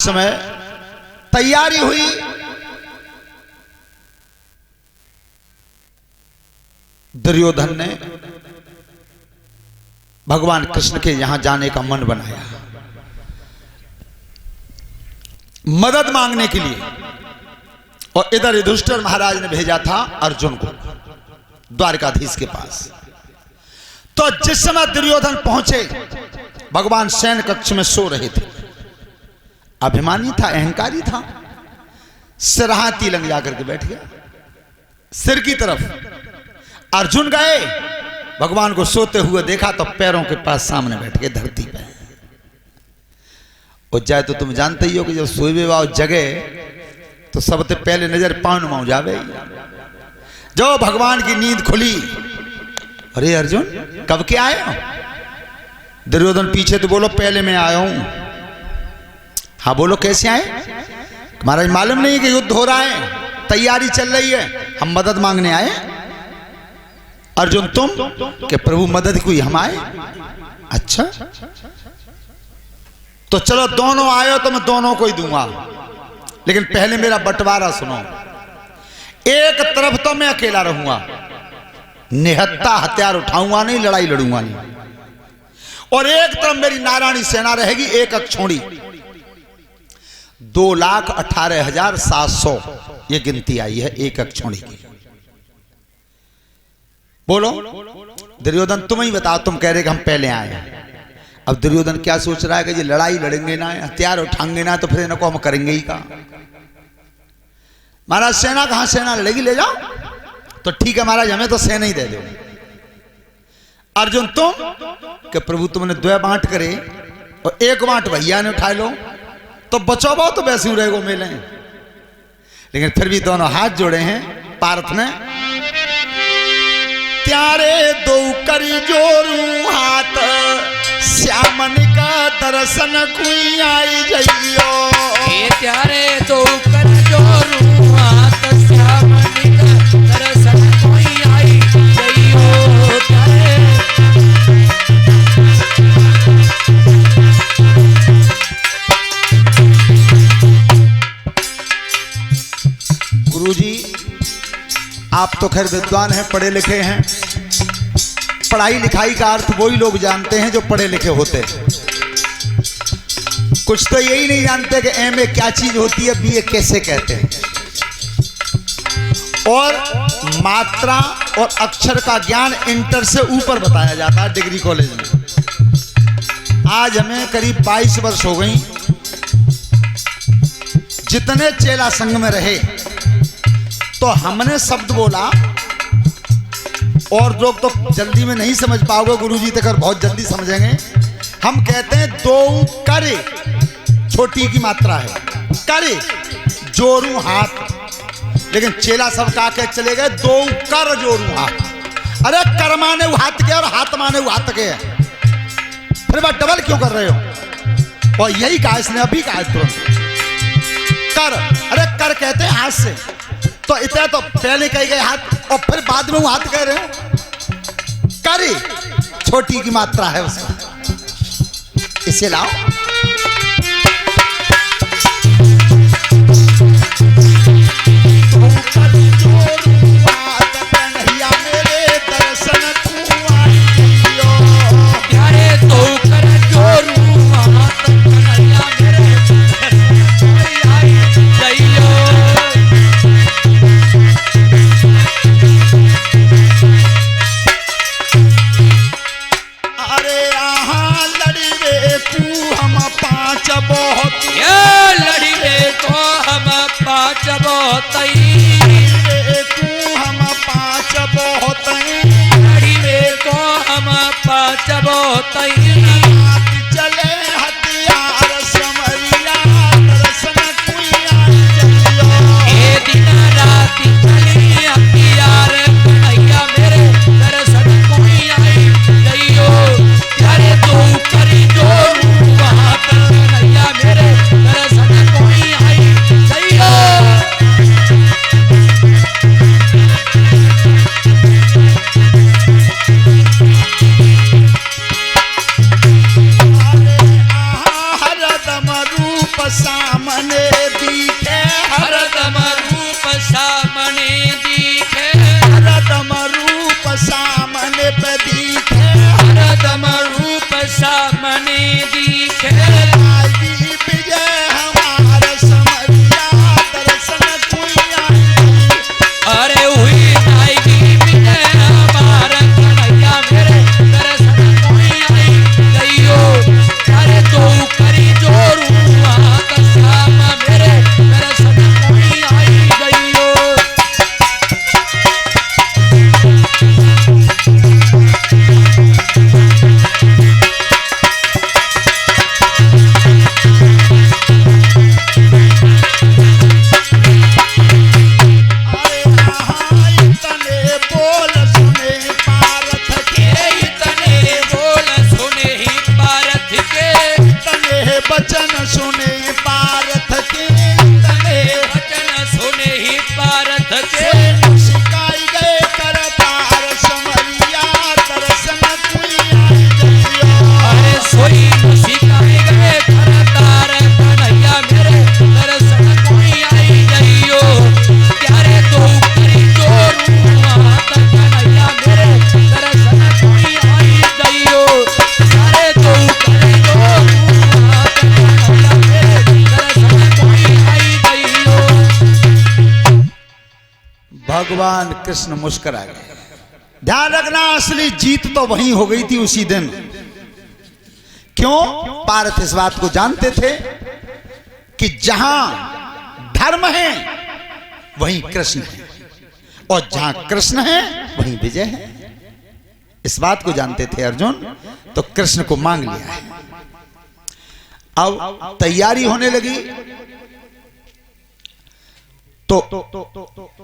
समय तैयारी हुई। दुर्योधन ने भगवान कृष्ण के यहां जाने का मन बनाया, मदद मांगने के लिए। और इधर युधिष्ठिर महाराज ने भेजा था अर्जुन को द्वारकाधीश के पास। तो जिस समय दुर्योधन पहुंचे, भगवान शयन कक्ष में सो रहे थे। अभिमानी था, अहंकारी था, सिरहाती लंग जाकर के बैठ गया सिर की तरफ। अर्जुन गए, भगवान को सोते हुए देखा तो पैरों के पास सामने बैठ के धरती पे। और जाए तो तुम जानते ही हो कि जब सोए वाओ जगे तो सबसे पहले नजर पान माऊ जावे। जो भगवान की नींद खुली, अरे अर्जुन कब के आए हो? दुर्योधन पीछे तो बोलो पहले मैं आया हूं। हाँ बोलो कैसे आए? महाराज मालूम नहीं कि युद्ध हो रहा है, तैयारी चल रही है, हम मदद मांगने आए। अर्जुन तुम कि प्रभु मदद कोई हम आए? अच्छा तो चलो दोनों आए तो मैं दोनों को ही दूंगा, लेकिन पहले मेरा बंटवारा सुनो। एक तरफ तो मैं अकेला रहूंगा, निहत्ता हथियार उठाऊंगा नहीं, लड़ाई लड़ूंगा नहीं। और एक तरफ मेरी नारायणी सेना रहेगी, एक अक्षौणी। 2,18,700 ये गिनती आई है एक अक्षौणी की। बोलो दुर्योधन तुम ही बताओ, तुम कह रहे कि हम पहले आए। अब दुर्योधन क्या सोच रहा है कि ये लड़ाई लड़ेंगे ना, हथियार उठाएंगे ना, तो फिर इनको हम करेंगे ही का। महाराज सेना कहां सेना लड़ेगी, ले जाओ। तो ठीक है महाराज हमें तो सेना ही दे दो। अर्जुन तुम कि प्रभु तुमने 2 बांट करे और 1 बांट भैया ने उठा लो, तो बचो तो वैसे ही रहेगो मेले। लेकिन फिर भी दोनों हाथ जोड़े हैं पार्थ ने। त्यारे दो करी जोरू हाथ, श्यामन का दर्शन कोई आई जइयो। त्यारे दो करी जोरू हाथ, श्यामन का दर्शन कोई आई जइयो। गुरुजी आप तो खैर विद्वान हैं, पढ़े लिखे हैं। पढ़ाई लिखाई का अर्थ वही लोग जानते हैं जो पढ़े लिखे होते हैं। कुछ तो यही नहीं जानते कि एमए क्या चीज होती है, बीए कैसे कहते हैं। और मात्रा और अक्षर का ज्ञान इंटर से ऊपर बताया जाता है डिग्री कॉलेज में। आज हमें करीब 22 वर्ष हो गई। जितने चेला संघ में रहे तो हमने शब्द बोला, और लोग तो जल्दी में नहीं समझ पाओगे, गुरुजी तक बहुत जल्दी समझेंगे। हम कहते हैं 2 करे, छोटी की मात्रा है, करे जोरू हाथ। लेकिन चेला सब का के चले गए 2 कर जोरू हाथ। अरे कर माने वो हाथ के और हाथ माने वो हाथ के, फिर बात डबल क्यों कर रहे हो? और यही कहा इसने, अभी कहा तुरंत कर। अरे कर कहते हैं हाथ से, तो इतना तो पहले कह गए हाथ और फिर बाद में वो हाथ कह रहे हो। करे छोटी की मात्रा है उसका, इसे लाओ। चले हथियार समरिया दर्शन कुइया जइयो। ए दिन राति चली हथियार कन्हैया मेरे दर्शन कुइया जइयो। त्यारे दो करी जोरू हाथ, कन्हैया मेरे दर्शन कुइया जइयो। सामने दिखे, हरदम रूप सामने दिखे, हरदम रूप सामने पे दिखे, हरदम रूप सामने दिखे। आई विजय हमारा समरिया दर्शन कोई आई। अरे हुई आएगी विजय हमारा कन्हैया मेरे दर्शन कोई आई गइयो। अरे तो करी जोरू हाथ श्याम मेरे दर्शन कोई आई गइयो। बचन सुने पारथ के, तने वचन सुने ही पारथ के। सिखाई गए करतार समरिया दर्शन कोई आई गइयो। अरे सोई सिखाए गए करतार कन्हैया मेरे दर्शन कोई आई गइयो। प्यारे तो करी जोरू हाथ कन्हैया मेरे दर्शन कोई आई गइयो। प्यारे तो करी जोरू हाथ कन्हैया मेरे दर्शन कोई आई गइयो। भगवान कृष्ण मुस्कुरा गए। ध्यान रखना, असली जीत तो वहीं हो गई थी उसी दिन। क्यों? पार्थ इस बात को जानते थे कि जहां धर्म है वहीं कृष्ण है, और जहां कृष्ण है वहीं विजय है। इस बात को जानते थे अर्जुन, तो कृष्ण को मांग लिया है। अब तैयारी होने लगी तो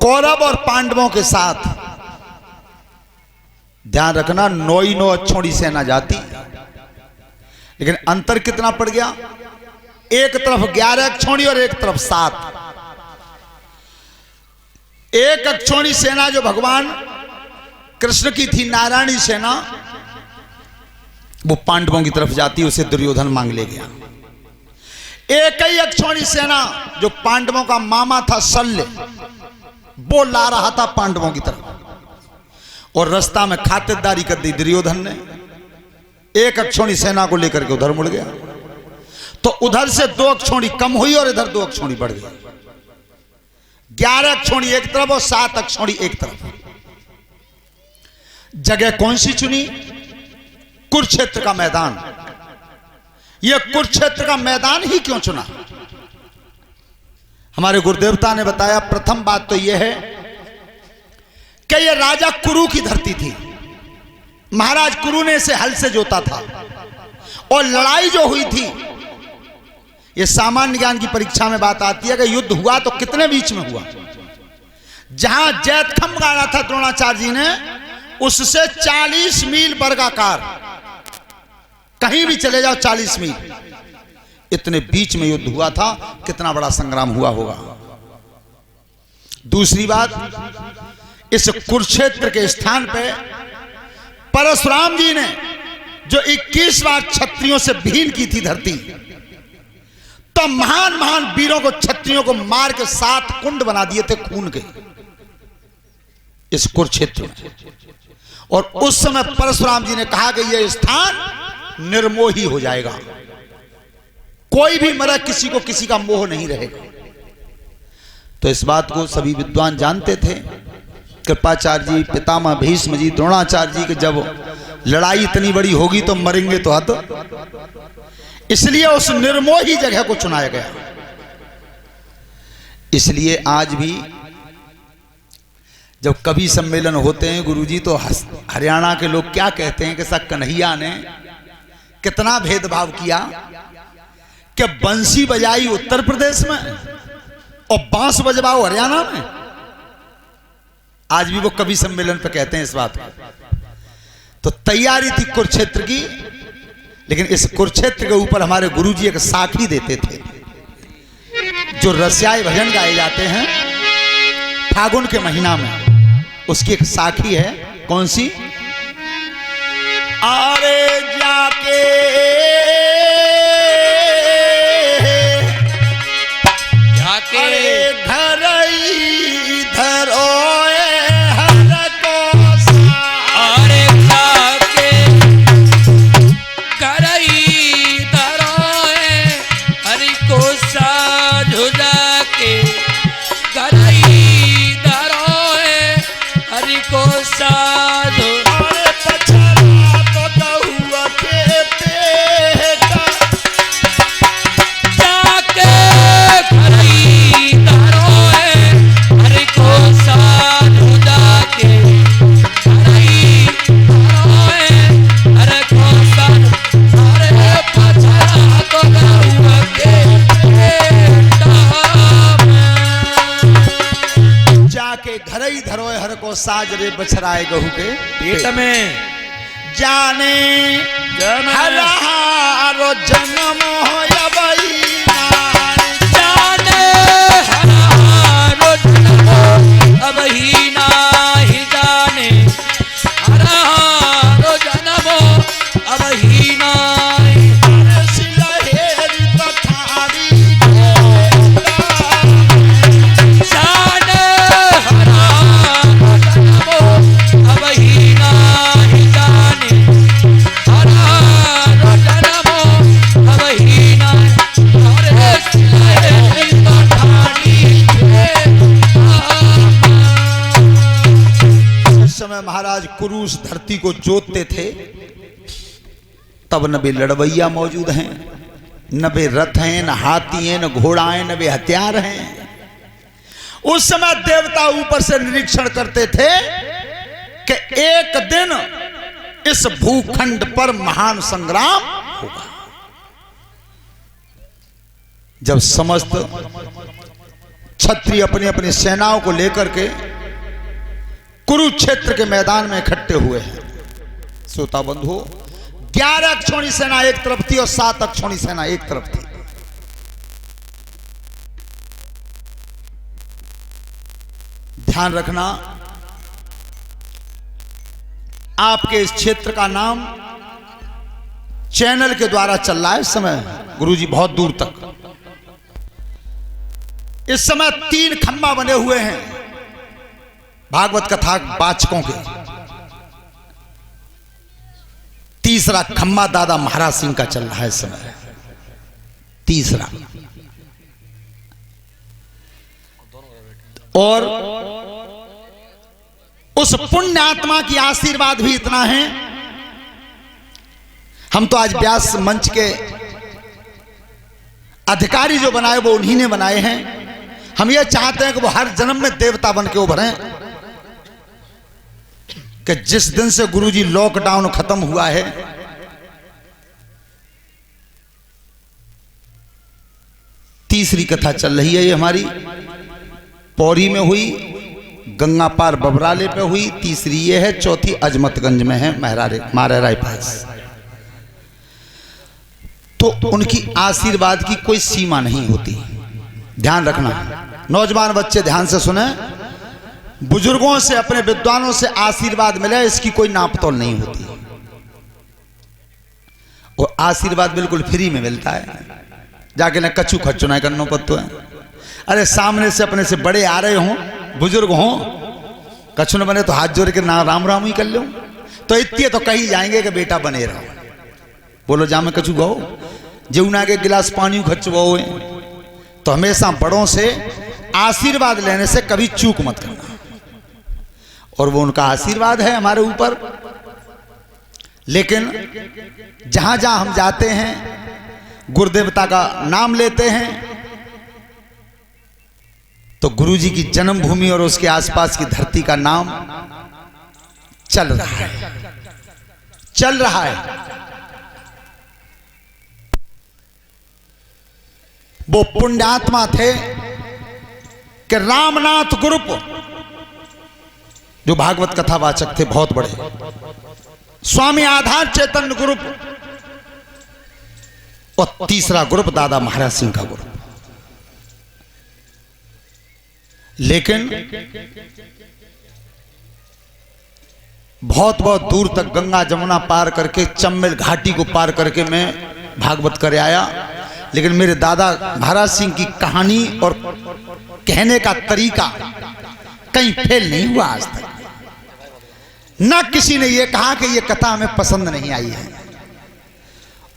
कौरव और पांडवों के साथ, ध्यान रखना, 9 अच्छोड़ी सेना जाती, लेकिन अंतर कितना पड़ गया? एक तरफ 11 अक्षौणी और एक तरफ 7। एक अक्षौणी सेना जो भगवान कृष्ण की थी, नारायणी सेना, वो पांडवों की तरफ जाती, उसे दुर्योधन मांग ले गया। एक ही अक्षौणी सेना जो पांडवों का मामा था शल्य, वो ला रहा था पांडवों की तरफ, और रास्ता में खातिरदारी कर दी दुर्योधन ने। एक अक्षौणी सेना को लेकर के उधर मुड़ गया, तो उधर से 2 अक्षौणी कम हुई और इधर 2 अक्षौणी बढ़ गई। 11 अक्षौणी एक तरफ और 7 अक्षौणी एक तरफ। जगह कौन सी चुनी? कुरुक्षेत्र का मैदान। यह कुरुक्षेत्र का मैदान ही क्यों चुना? हमारे गुरुदेवता ने बताया, प्रथम बात तो यह है कि यह राजा कुरु की धरती थी। महाराज कुरु ने इसे हल से जोता था, और लड़ाई जो हुई थी, यह सामान्य ज्ञान की परीक्षा में बात आती है कि युद्ध हुआ तो कितने बीच में हुआ? जहां जैतखंभ गाड़ा था द्रोणाचार्य जी ने, उससे 40 मील वर्गाकार, कहीं भी चले जाओ 40 मील, इतने बीच में युद्ध हुआ था। कितना बड़ा संग्राम हुआ होगा। दूसरी बात, इस कुरुक्षेत्र के स्थान पे परशुराम जी ने जो 21 बार क्षत्रियों से भीन की थी धरती, तो महान महान वीरों को, क्षत्रियों को मार के 7 कुंड बना दिए थे खून के इस कुरुक्षेत्र में। और उस समय परशुराम जी ने कहा कि यह स्थान निर्मोही हो जाएगा, कोई भी मरा, किसी को किसी का मोह नहीं रहेगा। तो इस बात को सभी विद्वान जानते थे। कृपाचार्य जी, पितामह भीष्म जी, द्रोणाचार्य जी कि जब लड़ाई इतनी बड़ी होगी तो मरेंगे तो हद, इसलिए उस निर्मोही जगह को चुनाया गया। इसलिए आज भी जब कवि सम्मेलन होते हैं गुरुजी, तो हरियाणा के लोग क्या कहते हैं कि सर कन्हैया ने कितना भेदभाव किया कि बंसी बजाई उत्तर प्रदेश में और बांस बजवाओ हरियाणा में। आज भी वो कवि सम्मेलन पे कहते हैं इस बात को। तो तैयारी थी कुरुक्षेत्र की, लेकिन इस कुरुक्षेत्र के ऊपर हमारे गुरुजी एक साखी देते थे। जो रसियाई भजन गाए जाते हैं फागुन के महीना में, उसकी एक साखी है। कौन सी? अरे जाके साधु अरे पछरा तो गहुआ के पेटा जाके खरई तारो है हरि को साधु जाके खरई तारो है हरि को साधु अरे पछरा तो गहुआ के पेटा जाके घर ही धरोए हर को साज रे बछराए गहू के पेट में जाने हरारो जन्म होया बईना जाने हरारो जन्म अब ही नाही जाने हरारो जन्म अब ही नाही सिलहेरी पठारी जाने हरारो जन्म अब ही नाही जाने हरारो जन्म अब ही नाही अरे सिलहेरी पठारी इस समय महाराज कुरूस धरती को जोतते थे तब न वे लड़वैया मौजूद हैं, न वे रथ हैं, न हाथी हैं, न घोड़ा हैं, न वे हथियार हैं। उस समय देवता ऊपर से निरीक्षण करते थे कि एक दिन इस भूखंड पर महान संग्राम होगा। जब समस्त क्षत्रिय अपनी अपनी सेनाओं को लेकर के कुरुक्षेत्र के मैदान में इकट्ठे हुए हैं। श्रोता बंधु, 11 अक्षौणी सेना एक तरफ थी और 7 अक्षौणी सेना एक तरफ थी। ध्यान रखना, आपके इस क्षेत्र का नाम चैनल के द्वारा चल रहा है इस समय गुरुजी, बहुत दूर तक। इस समय 3 खंबा बने हुए हैं भागवत कथा वाचकों के। तीसरा खंबा दादा महाराज सिंह का चल रहा है इस समय, तीसरा। और उस पुण्य आत्मा की आशीर्वाद भी इतना है। हम तो आज व्यास मंच के अधिकारी जो बनाए वो उन्हीं ने बनाए हैं। हम ये चाहते हैं कि वो हर जन्म में देवता बन के उभरें, कि जिस दिन से गुरुजी लॉकडाउन खत्म हुआ है, तीसरी कथा चल रही है ये हमारी। पौरी में हुई, गंगा पार बबराले पे हुई, तीसरी ये है, चौथी अजमतगंज में है मारेराय पास। तो उनकी आशीर्वाद की कोई सीमा नहीं होती। ध्यान रखना, नौजवान बच्चे ध्यान से सुने। बुजुर्गों से, अपने विद्वानों से आशीर्वाद मिले, इसकी कोई नापतोल नहीं होती। और आशीर्वाद बिल्कुल फ्री में मिलता है। जाके ना कछु खच्चू ना करना पड़ता है। अरे सामने से अपने से बड़े आ रहे हों, बुजुर्ग हों, कछु न बने तो हाथ जोड़ के ना राम राम ही कर लो, तो इतने तो कहीं जाएंगे कि बेटा बने रहो। बोलो जा मैं कछु गो जमुना के गिलास पानी खचवाओ। तो हमेशा बड़ों से आशीर्वाद लेने से कभी चूक मत करना। और वो उनका आशीर्वाद है हमारे ऊपर। लेकिन जहां जहां हम जाते हैं, गुरुदेवता का नाम लेते हैं, तो गुरुजी की जन्मभूमि और उसके आसपास की धरती का नाम चल रहा है, चल रहा है। वो पुण्यात्मा थे कि रामनाथ ग्रुप, जो भागवत कथावाचक थे बहुत बड़े, स्वामी आधार चैतन्य ग्रुप, और तीसरा ग्रुप दादा महाराज सिंह का ग्रुप। लेकिन बहुत बहुत दूर तक गंगा जमुना पार करके, चम्बल घाटी को पार करके मैं भागवत कर आया। लेकिन मेरे दादा महाराज सिंह की कहानी और कहने का तरीका कहीं फेल नहीं हुआ आज तक। ना किसी ने यह कहा कि यह कथा हमें पसंद नहीं आई है।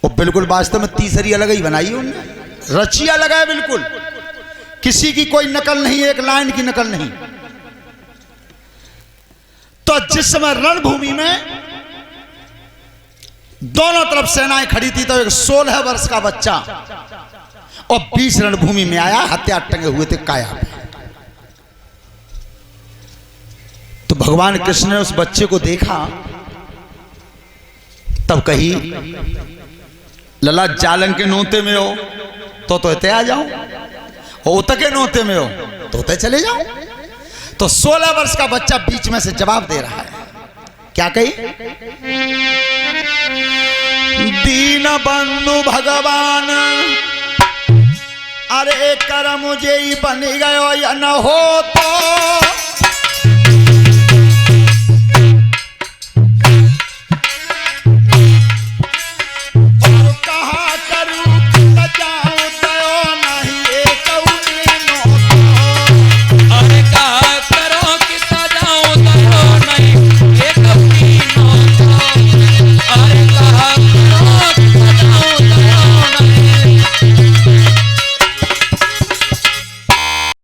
वो बिल्कुल वास्तव में तीसरी अलग ही बनाई है उन्होंने, रची अलग है बिल्कुल। किसी की कोई नकल नहीं, एक लाइन की नकल नहीं। तो तो जिस समय रणभूमि में दोनों तरफ सेनाएं खड़ी थी तो एक 16 वर्ष का बच्चा और 20 रणभूमि में आया, हथियार टंगे हुए थे काया पे। तो भगवान कृष्ण ने उस बच्चे को देखा, तब कही लला जालन के नोते में हो तो इतने आ जाओ, और उत के नोते में हो तो उतने चले जाओ। तो 16 वर्ष का बच्चा बीच में से जवाब दे रहा है, क्या कही? दीन बंधु भगवान अरे कर मुझे ही बन गयो या न हो तो